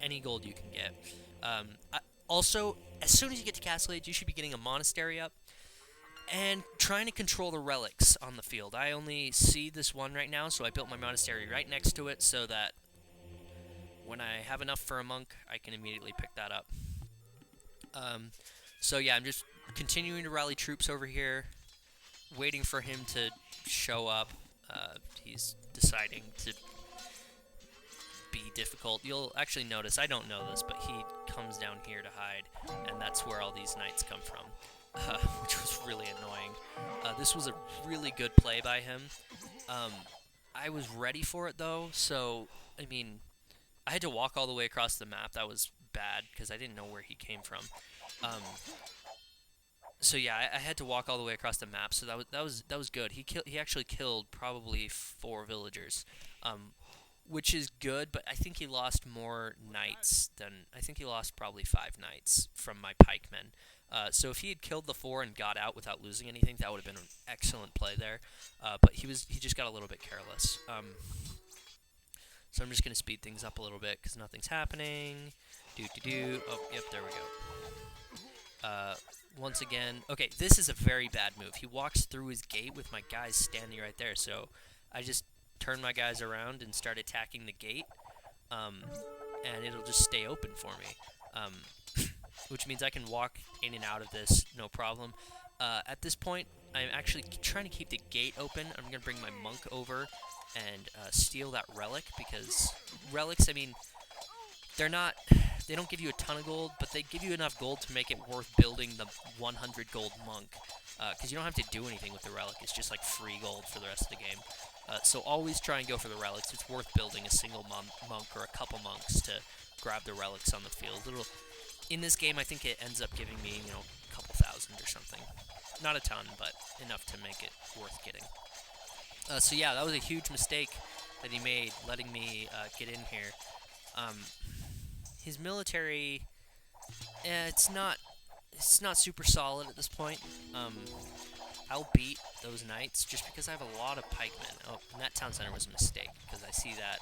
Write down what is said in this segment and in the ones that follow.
any gold you can get. Also, as soon as you get to Castle Age, you should be getting a monastery up and trying to control the relics on the field. I only see this one right now, so I built my monastery right next to it so that when I have enough for a monk, I can immediately pick that up. So yeah, I'm just continuing to rally troops over here, waiting for him to show up. He's deciding to be difficult. You'll actually notice, I don't know this, but he comes down here to hide, and that's where all these knights come from, which was really annoying. This was a really good play by him. I was ready for it, though, so, I mean, I had to walk all the way across the map. That was bad, because I didn't know where he came from. So yeah, I had to walk all the way across the map, so that was good. He actually killed probably 4 villagers, which is good, but I think he lost more knights than... I think he lost probably 5 knights from my pikemen. So if he had killed the 4 and got out without losing anything, that would have been an excellent play there. But he just got a little bit careless. So I'm just going to speed things up a little bit because nothing's happening. Oh, yep, there we go. Once again, okay, this is a very bad move. He walks through his gate with my guys standing right there, so I just turn my guys around and start attacking the gate, and it'll just stay open for me, which means I can walk in and out of this no problem. At this point, I'm actually trying to keep the gate open. I'm going to bring my monk over and steal that relic, because relics, I mean, they don't give you a ton of gold, but they give you enough gold to make it worth building the 100 gold monk, because you don't have to do anything with the relic. It's just like free gold for the rest of the game. So always try and go for the relics. It's worth building a single monk or a couple monks to grab the relics on the field. In this game, I think it ends up giving me, a couple thousand or something. Not a ton, but enough to make it worth getting. So yeah, that was a huge mistake that he made, letting me get in here. His military, it's not super solid at this point. I'll beat those knights just because I have a lot of pikemen. Oh, and that town center was a mistake, because I see that,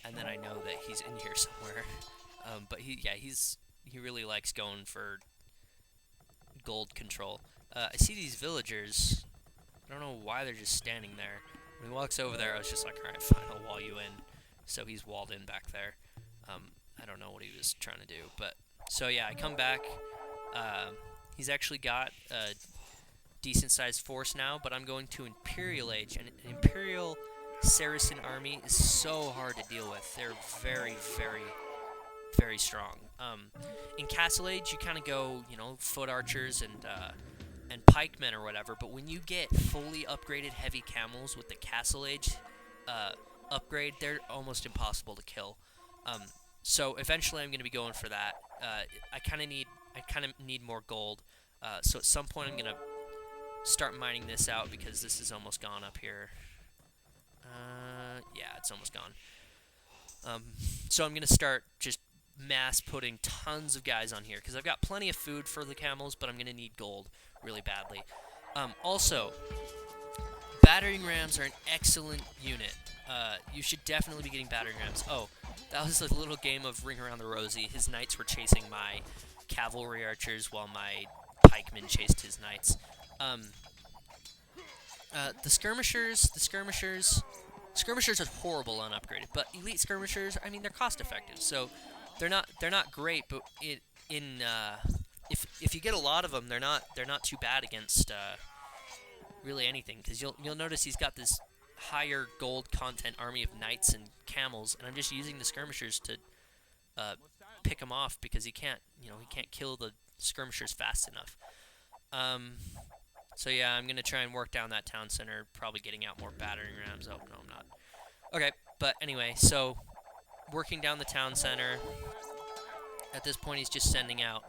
and then I know that he's in here somewhere. But he really likes going for gold control. I see these villagers. I don't know why they're just standing there. When he walks over there, I was just like, alright, fine, I'll wall you in. So he's walled in back there. I don't know what he was trying to do, but... So yeah, I come back. He's actually got a decent-sized force now, but I'm going to Imperial Age, and an Imperial Saracen army is so hard to deal with. They're very, very, very strong. In Castle Age, you kind of go, foot archers and pikemen or whatever, but when you get fully upgraded heavy camels with the Castle Age upgrade, they're almost impossible to kill. So eventually I'm going to be going for that. I kind of need more gold. So at some point I'm going to start mining this out, because this is almost gone up here. Yeah, it's almost gone. So I'm going to start just mass putting tons of guys on here, because I've got plenty of food for the camels, but I'm going to need gold really badly. Also, battering rams are an excellent unit. You should definitely be getting battering rams. Oh, that was a little game of Ring Around the Rosie. His knights were chasing my cavalry archers while my pikemen chased his knights. The skirmishers are horrible unupgraded, but elite skirmishers, I mean, they're cost effective, so they're not great, but if you get a lot of them, they're not too bad against really anything, because you'll notice he's got this higher gold content army of knights and camels, and I'm just using the skirmishers to pick him off, because he can't kill the skirmishers fast enough. So yeah, I'm gonna try and work down that town center, probably getting out more battering rams. Oh no, I'm not. Okay, but anyway, so working down the town center. At this point, he's just sending out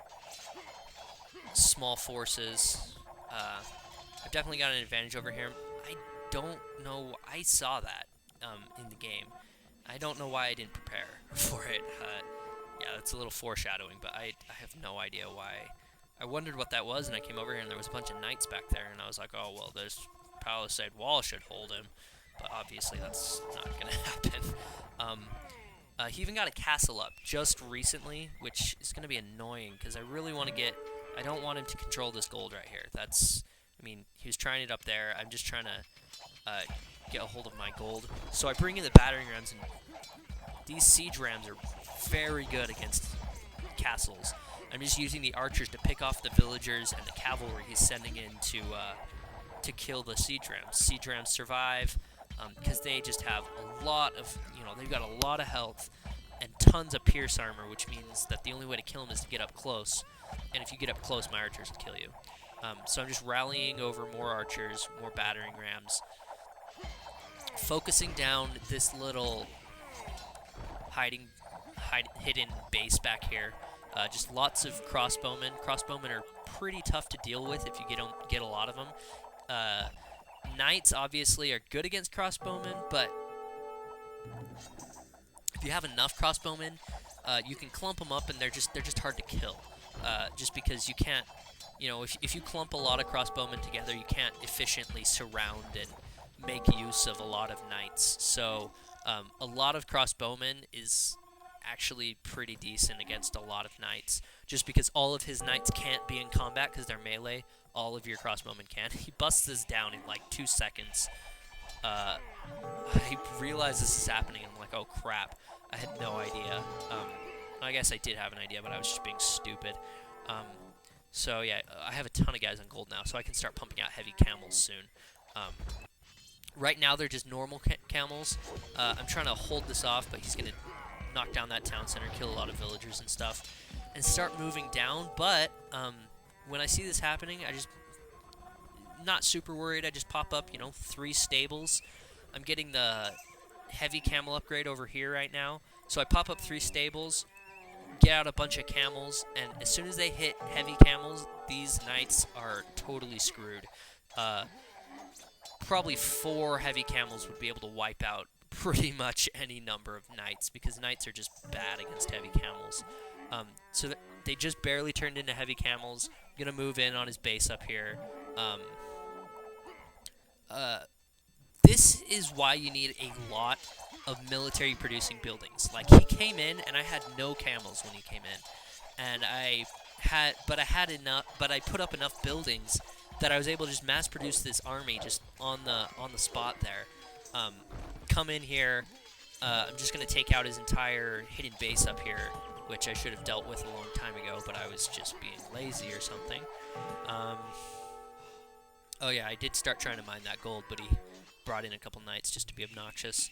small forces. I've definitely got an advantage over here. I don't know. I saw that in the game. I don't know why I didn't prepare for it. Yeah, that's a little foreshadowing, but I have no idea why. I wondered what that was, and I came over here, and there was a bunch of knights back there, and I was like, oh, well, this palisade wall should hold him, but obviously that's not going to happen. He even got a castle up just recently, which is going to be annoying because I really want to get... I don't want him to control this gold right here. That's... I mean, he was trying it up there. I'm just trying to get a hold of my gold. So I bring in the battering rams, and these siege rams are very good against castles. I'm just using the archers to pick off the villagers and the cavalry he's sending in to kill the siege rams. Siege rams survive because they just have a lot of, they've got a lot of health and tons of pierce armor, which means that the only way to kill them is to get up close. And if you get up close, my archers will kill you. So I'm just rallying over more archers, more battering rams, focusing down this little hidden base back here. Just lots of crossbowmen. Crossbowmen are pretty tough to deal with if you get a lot of them. Knights obviously are good against crossbowmen, but if you have enough crossbowmen, you can clump them up, and they're just hard to kill. Just because you can't, if you clump a lot of crossbowmen together, you can't efficiently surround and make use of a lot of knights. So a lot of crossbowmen is actually pretty decent against a lot of knights, just because all of his knights can't be in combat because they're melee. All of your crossbowmen can. He busts this down in like 2 seconds. I realize this is happening, and I'm like, oh crap, I had no idea. I guess I did have an idea, but I was just being stupid. So yeah, I have a ton of guys on gold now, so I can start pumping out heavy camels soon. Right now they're just normal camels. I'm trying to hold this off, but he's going to knock down that town center, kill a lot of villagers and stuff, and start moving down. But when I see this happening, I just not super worried. I just pop up, 3 stables. I'm getting the heavy camel upgrade over here right now, so I pop up 3 stables, get out a bunch of camels, and as soon as they hit heavy camels, these knights are totally screwed. Probably 4 heavy camels would be able to wipe out pretty much any number of knights, because knights are just bad against heavy camels. So they just barely turned into heavy camels. I'm going to move in on his base up here. This is why you need a lot of military producing buildings. Like, he came in, and I had no camels when he came in. And I put up enough buildings that I was able to just mass produce this army just on the spot there. Come in here. I'm just going to take out his entire hidden base up here, which I should have dealt with a long time ago, but I was just being lazy or something. Oh yeah, I did start trying to mine that gold, but he brought in a couple knights just to be obnoxious.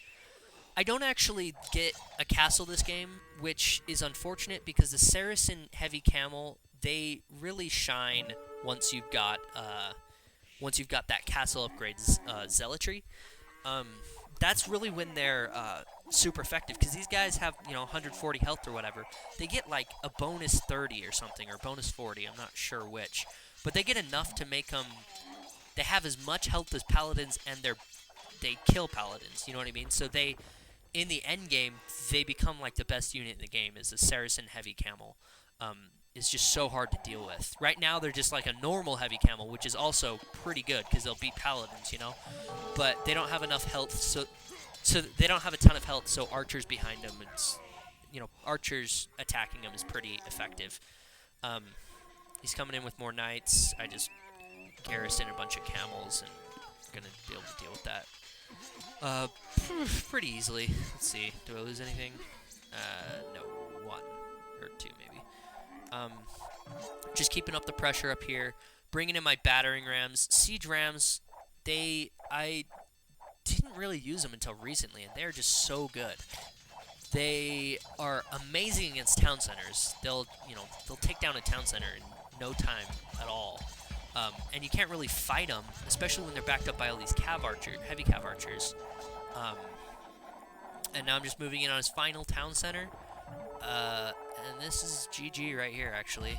I don't actually get a castle this game, which is unfortunate because the Saracen heavy camel, they really shine once you've got that castle upgrade, zealotry. That's really when they're super effective, because these guys have 140 health or whatever. They get like a bonus 30 or something, or bonus 40. I'm not sure which, but they get enough to make them. They have as much health as paladins, and they kill paladins. You know what I mean? So they, in the end game, they become like the best unit in the game. Is the Saracen heavy camel. Is just so hard to deal with. Right now, they're just like a normal heavy camel, which is also pretty good because they'll beat paladins, But they don't have enough health, so they don't have a ton of health. So archers behind them, it's archers attacking them is pretty effective. He's coming in with more knights. I just garrison a bunch of camels and gonna be able to deal with that pretty easily. Let's see, do I lose anything? No, 1 or 2 maybe. Just keeping up the pressure up here, bringing in my battering rams. Siege rams, I didn't really use them until recently, and they're just so good. They are amazing against town centers. They'll take down a town center in no time at all. And you can't really fight them, especially when they're backed up by all these heavy cav archers. And now I'm just moving in on his final town center. And this is GG right here, actually.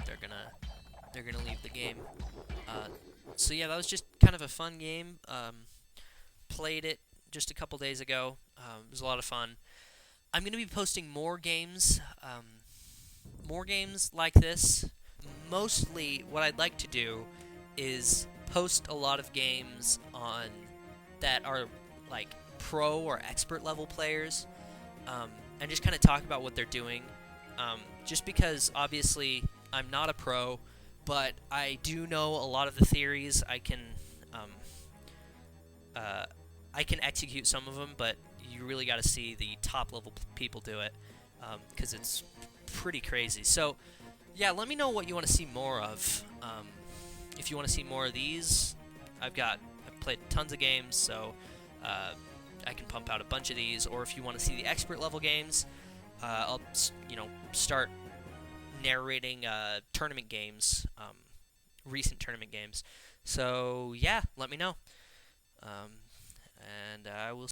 They're gonna leave the game. So yeah, that was just kind of a fun game. Played it just a couple days ago. It was a lot of fun. I'm gonna be posting more games like this. Mostly, what I'd like to do is post a lot of games that are like pro or expert level players. and just kind of talk about what they're doing. Just because obviously I'm not a pro, but I do know a lot of the theories. Um, I can execute some of them, but you really got to see the top level people do it, because it's pretty crazy. So yeah, let me know what you want to see more of. If you want to see more of these, I've played tons of games, so I can pump out a bunch of these. Or if you want to see the expert level games, I'll start narrating tournament games, recent tournament games. So yeah, let me know, and I will